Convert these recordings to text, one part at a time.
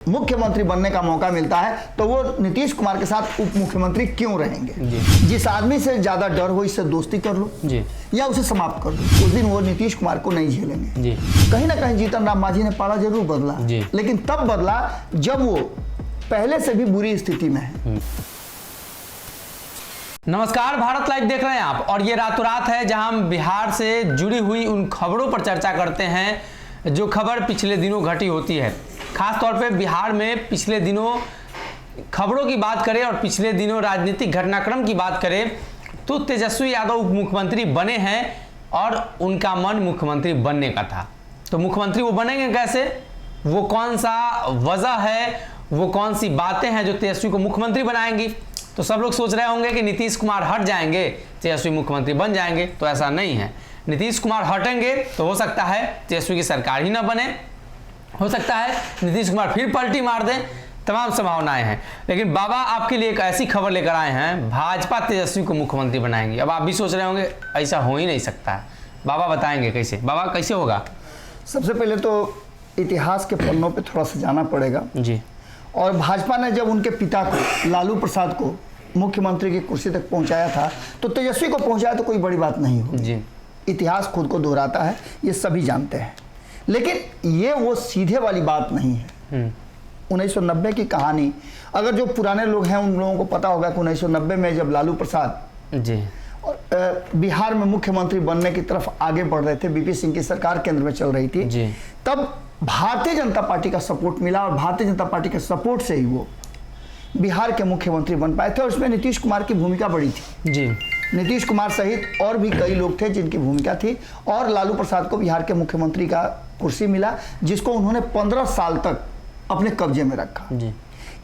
मुख्यमंत्री बनने का मौका मिलता है तो वो नीतीश कुमार के साथ उप मुख्यमंत्री क्यों रहेंगे। जिस आदमी से ज्यादा डर हो इससे दोस्ती कर लो या उसे समाप्त कर दो, उस दिन वो नीतीश कुमार को नहीं झेलेंगे। कहीं ना कहीं जीतन राम मांझी ने पाला जरूर बदला, लेकिन तब बदला जब वो पहले से भी बुरी स्थिति में है। नमस्कार, भारत लाइव देख रहे हैं आप, और ये रातों रात है जहां हम बिहार से जुड़ी हुई उन खबरों पर चर्चा करते हैं जो खबर पिछले दिनों घटी होती है। खास तौर पे बिहार में पिछले दिनों खबरों की बात करें और पिछले दिनों राजनीतिक घटनाक्रम की बात करें तो तेजस्वी यादव उप मुख्यमंत्री बने हैं और उनका मन मुख्यमंत्री बनने का था। तो मुख्यमंत्री वो बनेंगे कैसे, वो कौन सा वजह है, वो कौन सी बातें हैं जो तेजस्वी को मुख्यमंत्री बनाएंगी। तो सब लोग सोच रहे होंगे कि नीतीश कुमार हट जाएंगे तेजस्वी मुख्यमंत्री बन जाएंगे, तो ऐसा नहीं है। नीतीश कुमार हटेंगे तो हो सकता है तेजस्वी की सरकार ही ना बने, हो सकता है नीतीश कुमार फिर पलटी मार दें, तमाम संभावनाएं हैं। लेकिन बाबा आपके लिए एक ऐसी खबर लेकर आए हैं, भाजपा तेजस्वी को मुख्यमंत्री बनाएंगी। अब आप भी सोच रहे होंगे ऐसा हो ही नहीं सकता है, बाबा बताएंगे कैसे। बाबा कैसे होगा? सबसे पहले तो इतिहास के पन्नों पे थोड़ा सा जाना पड़ेगा जी। और भाजपा ने जब उनके पिता को लालू प्रसाद को मुख्यमंत्री की कुर्सी तक पहुंचाया था तो तेजस्वी को पहुंचाया तो कोई बड़ी बात नहीं हो जी। इतिहास खुद को दोहराता है, ये सभी जानते हैं। लेकिन ये वो सीधे वाली बात नहीं है। 1990 की कहानी, अगर जो पुराने लोग हैं उन लोगों को पता होगा कि 1990 में जब लालू प्रसाद जी और बिहार में मुख्यमंत्री बनने की तरफ आगे बढ़ रहे थे, बीपी सिंह की सरकार केंद्र में चल रही थी जी। तब भारतीय जनता पार्टी का सपोर्ट मिला और भारतीय जनता पार्टी के सपोर्ट से ही वो बिहार के मुख्यमंत्री बन पाए थे। और उसमें नीतीश कुमार की भूमिका बड़ी थी जी। नीतीश कुमार सहित और भी कई लोग थे जिनकी भूमिका थी, और लालू प्रसाद को बिहार के मुख्यमंत्री का कुर्सी मिला जिसको उन्होंने 15 साल तक अपने कब्जे में रखा जी।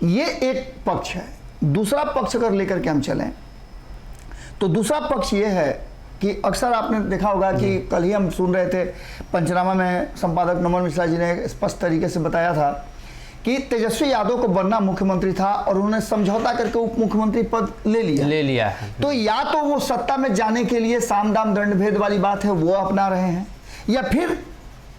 ये एक पक्ष है। दूसरा पक्ष अगर लेकर के हम चलें तो दूसरा पक्ष ये है कि अक्सर आपने देखा होगा कि कल ही हम सुन रहे थे पंचनामा में संपादक नमन मिश्रा जी ने स्पष्ट तरीके से बताया था कि तेजस्वी यादव को बनना मुख्यमंत्री था और उन्होंने समझौता करके उप मुख्यमंत्री पद ले लिया है। तो या तो वो सत्ता में जाने के लिए साम दाम दंड भेद वाली बात है वो अपना रहे हैं, या फिर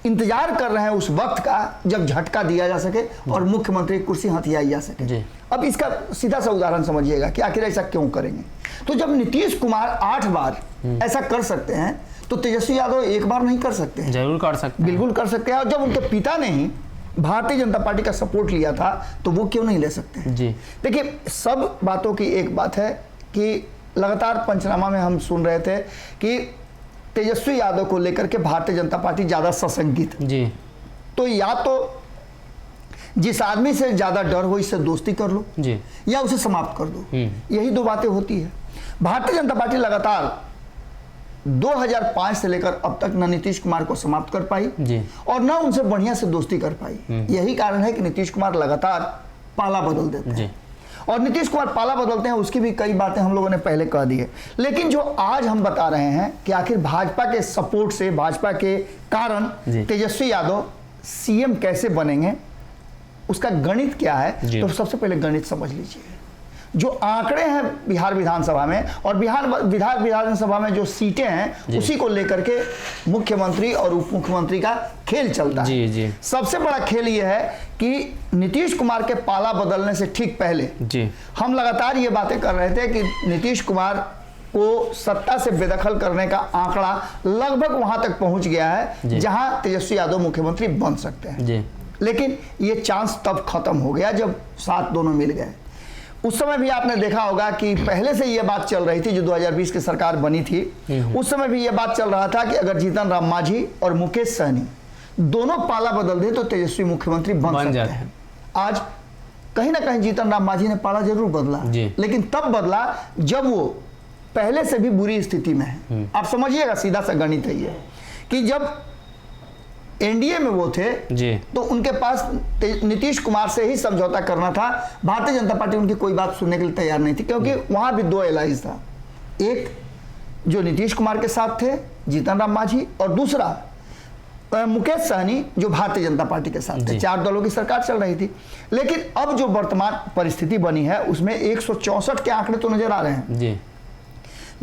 इंतजार कर रहे हैं उस वक्त का जब झटका दिया जा सके और मुख्यमंत्री कुर्सी हथियाई जा सके। अब इसका सीधा सा उदाहरण समझिएगा कि आखिर ऐसा क्यों करेंगे। तो जब नीतीश कुमार 8 बार ऐसा कर सकते हैं तो तेजस्वी यादव 1 बार नहीं कर सकते हैं? जरूर कर सकते हैं, बिल्कुल कर सकते हैं। और जब उनके पिता ने ही भारतीय जनता पार्टी का सपोर्ट लिया था तो वो क्यों नहीं ले सकते हैं? जी। देखिए, सब बातों की एक बात है कि लगातार पंचनामा में हम सुन रहे थे कि तेजस्वी यादव को लेकर के भारतीय जनता पार्टी ज्यादा सशंकित जी। तो या तो जिस आदमी से ज्यादा डर हो इससे दोस्ती कर लो जी। या उसे समाप्त कर दो, यही दो बातें होती है। भारतीय जनता पार्टी लगातार 2005 से लेकर अब तक न नीतीश कुमार को समाप्त कर पाई जी। और न उनसे बढ़िया से दोस्ती कर पाई। यही कारण है कि नीतीश कुमार लगातार पाला बदल देते हैं। और नीतीश कुमार पाला बदलते हैं उसकी भी कई बातें हम लोगों ने पहले कह दी है। लेकिन जो आज हम बता रहे हैं कि आखिर भाजपा के सपोर्ट से, भाजपा के कारण तेजस्वी यादव सीएम कैसे बनेंगे, उसका गणित क्या है, तो सबसे पहले गणित समझ लीजिए। जो आंकड़े हैं बिहार विधानसभा में और बिहार विधानसभा में जो सीटें हैं उसी को लेकर के मुख्यमंत्री और उप मुख्यमंत्री का खेल चलता है। सबसे बड़ा खेल यह है कि नीतीश कुमार के पाला बदलने से ठीक पहले हम लगातार ये बातें कर रहे थे कि नीतीश कुमार को सत्ता से बेदखल करने का आंकड़ा लगभग वहां तक पहुंच गया है जहां तेजस्वी यादव मुख्यमंत्री बन सकते हैं। लेकिन ये चांस तब खत्म हो गया जब साथ दोनों मिल गए। उस समय भी आपने देखा होगा कि पहले से ये बात चल रही थी, जो 2020 की सरकार बनी थी उस समय भी ये बात चल रहा था कि अगर जीतन राम मांझी और मुकेश सहनी दोनों पाला बदल दे तो तेजस्वी मुख्यमंत्री बन सकते हैं। आज कहीं ना कहीं जीतन राम मांझी ने पाला जरूर बदला, लेकिन तब बदला जब वो पहले से भी बुरी स्थिति में है। आप समझिएगा, सीधा सा गणित है ये कि जब एनडीए में वो थे तो उनके पास नीतीश कुमार से ही समझौता करना था। भारतीय जनता पार्टी उनकी कोई बात सुनने के लिए तैयार नहीं थी, क्योंकि वहां भी 2 एलाइज था, एक जो नीतीश कुमार के साथ थे जीतन राम मांझी और दूसरा मुकेश सहनी जो भारतीय जनता पार्टी के साथ थे। 4 दलों की सरकार चल रही थी। लेकिन अब जो वर्तमान परिस्थिति बनी है उसमें 164 के आंकड़े तो नजर आ रहे हैं,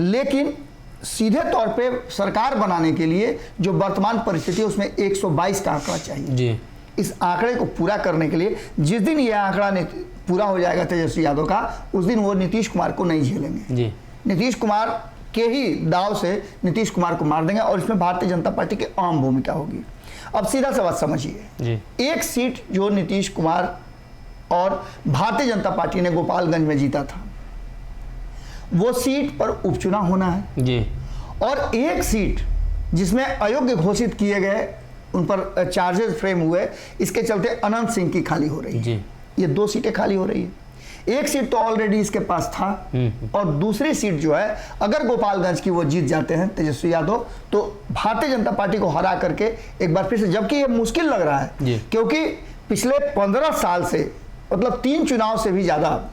लेकिन सीधे तौर पे सरकार बनाने के लिए जो वर्तमान परिस्थिति है उसमें 122 का आंकड़ा चाहिए। इस आंकड़े को पूरा करने के लिए जिस दिन यह आंकड़ा पूरा हो जाएगा तेजस्वी यादव का, उस दिन वो नीतीश कुमार को नहीं झेलेंगे जी। नीतीश कुमार के ही दाव से नीतीश कुमार को मार देंगे और इसमें भारतीय जनता पार्टी की अहम भूमिका होगी। अब सीधा सा बात समझिए, एक सीट जो नीतीश कुमार और भारतीय जनता पार्टी ने गोपालगंज में जीता था, वो सीट पर उपचुनाव होना है जी। और एक सीट जिसमें अयोग्य घोषित किए गए, उन पर चार्जेस फ्रेम हुए, इसके चलते अनंत सिंह की खाली हो रही है जी। ये 2 सीटें खाली हो रही है। एक सीट तो ऑलरेडी इसके पास था और दूसरी सीट जो है, अगर गोपालगंज की वो जीत जाते हैं तेजस्वी यादव, तो भारतीय जनता पार्टी को हरा करके एक बार फिर से, जबकि ये मुश्किल लग रहा है क्योंकि पिछले 15 साल से, मतलब 3 चुनाव से भी ज्यादा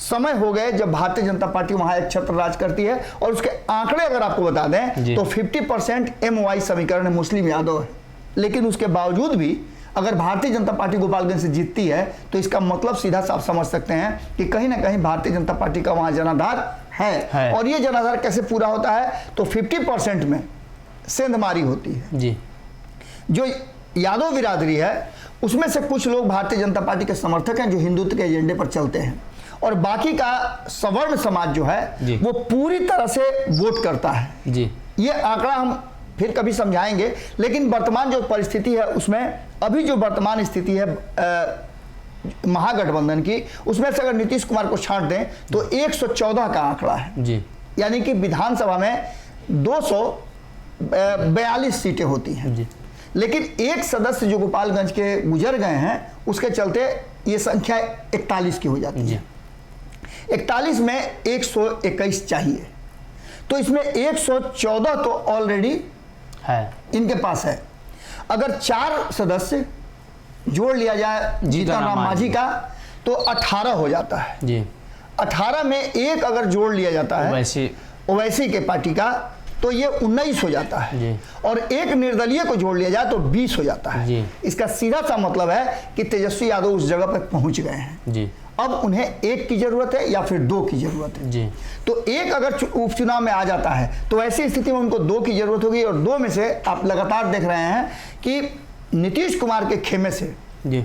समय हो गए जब भारतीय जनता पार्टी वहां एक छत्र राज करती है। और उसके आंकड़े अगर आपको बता दें तो 50% MY समीकरण मुस्लिम यादव है, लेकिन उसके बावजूद भी अगर भारतीय जनता पार्टी गोपालगंज से जीतती है तो इसका मतलब सीधा साफ समझ सकते हैं कि कहीं ना कहीं भारतीय जनता पार्टी का वहां जनाधार है। और ये जनाधार कैसे पूरा होता है, तो 50% में सेंधमारी होती है जी। जो यादव बिरादरी है उसमें से कुछ लोग भारतीय जनता पार्टी के समर्थक हैं जो हिंदुत्व के एजेंडे पर चलते हैं, और बाकी का सवर्ण समाज जो है वो पूरी तरह से वोट करता है जी। ये आंकड़ा हम फिर कभी समझाएंगे, लेकिन वर्तमान जो परिस्थिति है उसमें, अभी जो वर्तमान स्थिति है महागठबंधन की, उसमें से अगर नीतीश कुमार को छांट दें तो 114 का आंकड़ा है जी। यानी कि विधानसभा में 242 सीटें होती हैं जी। लेकिन एक सदस्य जो गोपालगंज के गुजर गए हैं उसके चलते ये संख्या 41 की हो जाती है। 41 में 121 चाहिए, तो इसमें 114 तो ऑलरेडी है, इनके पास है। अगर 4 सदस्य जोड़ लिया जाए जीतन राम मांझी का तो 18 हो जाता है जी। 18 में एक अगर जोड़ लिया जाता है ओवैसी के पार्टी का तो ये 19 हो जाता है जी। और एक निर्दलीय को जोड़ लिया जाए तो 20 हो जाता है जी। इसका सीधा सा मतलब है कि तेजस्वी यादव उस जगह पर पहुंच गए हैं जी। अब उन्हें 1 की जरूरत है या फिर 2 की जरूरत है जी। तो 1 अगर उपचुनाव में आ जाता है तो ऐसी स्थिति में उनको 2 की जरूरत होगी, और 2 में से आप लगातार देख रहे हैं कि नीतीश कुमार के खेमे से जी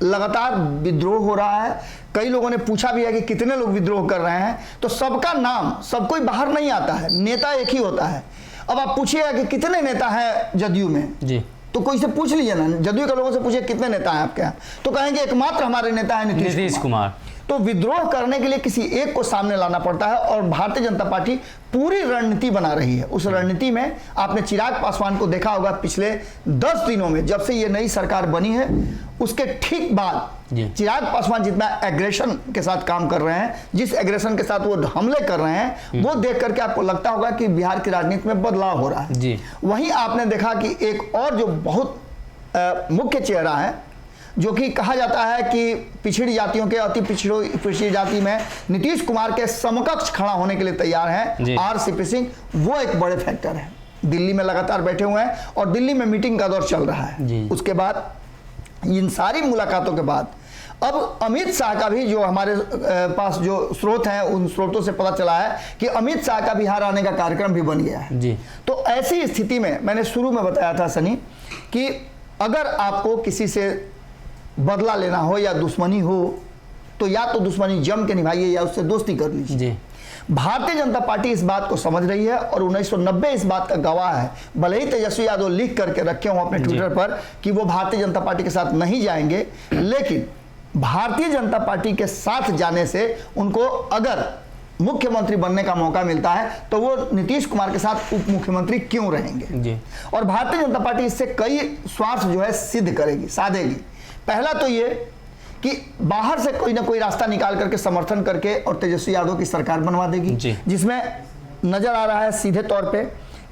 लगातार विद्रोह हो रहा है। कई लोगों ने पूछा भी है कि कितने लोग विद्रोह कर रहे हैं, तो सबका नाम सब कोई बाहर नहीं आता है, नेता एक ही होता है। अब आप पूछिएगा कि कितने नेता हैं जदयू में जी, तो कोई से पूछ लीजिए ना, जदयू के लोगों से पूछिए कितने नेता हैं आपके यहाँ, तो कहेंगे एकमात्र हमारे नेता है नीतीश कुमार। तो विद्रोह करने के लिए किसी एक को सामने लाना पड़ता है, और भारतीय जनता पार्टी पूरी रणनीति बना रही है। उस रणनीति में आपने चिराग पासवान को देखा होगा पिछले 10 दिनों में, जब से ये नई सरकार बनी है उसके ठीक बाद चिराग पासवान जितना एग्रेशन के साथ काम कर रहे हैं, जिस एग्रेशन के साथ वो हमले कर रहे हैं, वो देख करके आपको लगता होगा कि बिहार की राजनीति में बदलाव हो रहा है जी। वहीं आपने देखा कि एक और जो बहुत मुख्य चेहरा है, जो कि कहा जाता है कि पिछड़ी जातियों के अति पिछड़ी जाति में नीतीश कुमार के समकक्ष खड़ा होने के लिए तैयार हैं, RCP सिंह, वो एक बड़े फैक्टर है। दिल्ली में लगातार बैठे हुए हैं और दिल्ली में मीटिंग का दौर चल रहा है। उसके बाद इन सारी मुलाकातों के बाद अब अमित शाह का भी, जो हमारे पास जो स्रोत हैं उन स्रोतों से पता चला है कि अमित शाह का बिहार आने का कार्यक्रम भी बन गया है जी। तो ऐसी स्थिति में मैंने शुरू में बताया था सनी कि अगर आपको किसी से बदला लेना हो या दुश्मनी हो तो या तो दुश्मनी जम के निभाइए या उससे दोस्ती कर लीजिए। भारतीय जनता पार्टी इस बात को समझ रही है और 1990 इस बात का गवाह है। भले ही तेजस्वी यादव लिख करके रखे हों अपने ट्विटर पर कि वो भारतीय जनता पार्टी के साथ नहीं जाएंगे, लेकिन भारतीय जनता पार्टी के साथ जाने से उनको अगर मुख्यमंत्री बनने का मौका मिलता है तो वो नीतीश कुमार के साथ उप मुख्यमंत्री क्यों रहेंगे जी। और भारतीय जनता पार्टी इससे कई स्वार्थ जो है सिद्ध करेगी, साधेगी। पहला तो ये कि बाहर से कोई ना कोई रास्ता निकाल करके समर्थन करके और तेजस्वी यादव की सरकार बनवा देगी, जिसमें नजर आ रहा है सीधे तौर पे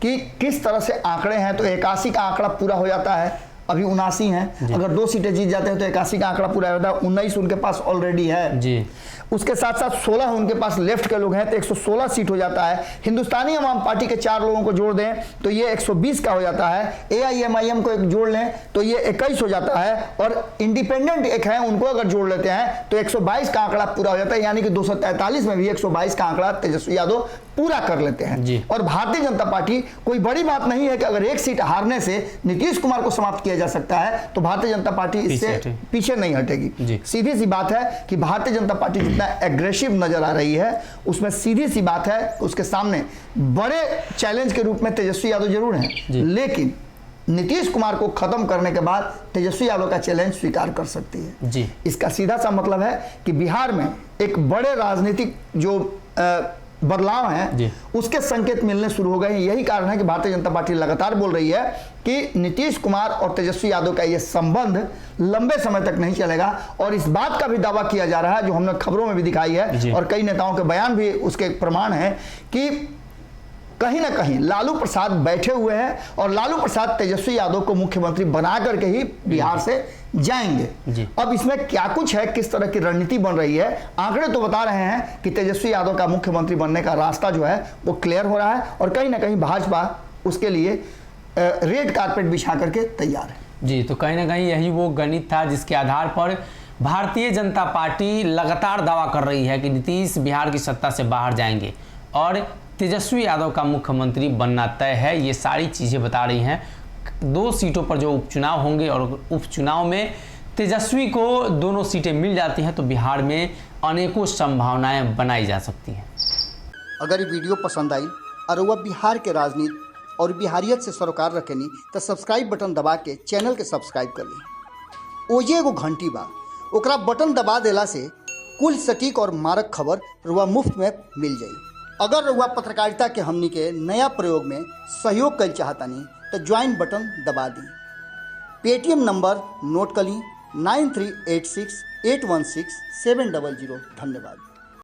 कि किस तरह से आंकड़े हैं। तो 81 का आंकड़ा पूरा हो जाता है, अभी 79 हैं, अगर 2 सीटें जीत जाते हैं तो 81 का आंकड़ा पूरा हो जाता है। 19 उनके पास ऑलरेडी है जी। उसके साथ साथ 16 उनके पास लेफ्ट के लोग हैं तो 116 सीट हो जाता है। हिंदुस्तानी अवाम पार्टी के 4 लोगों को जोड़ दें तो ये 120 का हो जाता है। AIMIM को एक जोड़ लें तो ये 21 हो जाता है, और इंडिपेंडेंट एक है उनको अगर जोड़ लेते हैं तो 122 का आंकड़ा पूरा हो जाता है। यानी कि 243 में भी 122 का आंकड़ा तेजस्वी यादव पूरा कर लेते हैं। जी। और भारतीय जनता पार्टी, कोई बड़ी बात नहीं है कि अगर एक सीट हारने से नीतीश कुमार को समाप्त किया जा सकता है तो भारतीय जनता पार्टी इससे पीछे नहीं हटेगी। सीधी सी बात है कि भारतीय जनता पार्टी जितना एग्रेसिव नजर आ रही है, उसमें सीधी सी बात है उसके सामने बड़े चैलेंज के रूप में तेजस्वी यादव जरूर हैं, लेकिन नीतीश कुमार को खत्म करने के बाद तेजस्वी यादव का चैलेंज स्वीकार कर सकती है। जी। इसका सीधा सा मतलब है कि बिहार में एक बड़े राजनीतिक जो बदलाव हैं उसके संकेत मिलने शुरू हो गए हैं। यही कारण है कि भारतीय जनता पार्टी लगातार बोल रही है कि नीतीश कुमार और तेजस्वी यादव का यह संबंध लंबे समय तक नहीं चलेगा। और इस बात का भी दावा किया जा रहा है, जो हमने खबरों में भी दिखाई है और कई नेताओं के बयान भी उसके प्रमाण है, कि कहीं ना कहीं लालू प्रसाद बैठे हुए हैं और लालू प्रसाद तेजस्वी यादव को मुख्यमंत्री बना करके ही बिहार से जाएंगे। अब इसमें क्या कुछ है, किस तरह की रणनीति बन रही है, आंकड़े तो बता रहे हैं कि तेजस्वी यादव का मुख्यमंत्री बनने का रास्ता जो है वो क्लियर हो रहा है और कहीं ना कहीं भाजपा उसके लिए रेड कारपेट बिछा करके तैयार है। जी, तो कहीं ना कहीं यही वो गणित था जिसके आधार पर भारतीय जनता पार्टी लगातार दावा कर रही है कि नीतीश बिहार की सत्ता से बाहर जाएंगे और तेजस्वी यादव का मुख्यमंत्री बनना तय है। ये सारी चीज़ें बता रही हैं। 2 सीटों पर जो उपचुनाव होंगे और उपचुनाव में तेजस्वी को दोनों सीटें मिल जाती हैं तो बिहार में अनेकों संभावनाएं बनाई जा सकती हैं। अगर ये वीडियो पसंद आई और वह बिहार के राजनीति और बिहारियत से सरोकार रखेनी तो सब्सक्राइब बटन दबा के चैनल के सब्सक्राइब कर ली। ओजे एगो घंटी बा, ओकरा बटन दबा देला से कुल सटीक और मारक खबर रुआ मुफ्त में मिल जाई। अगर रुआ पत्रकारिता के हमनी के नया प्रयोग में सहयोग कर चाहतानी तो ज्वाइन बटन दबा दी। पेटीएम नंबर नोट कर ली 9386816700। धन्यवाद।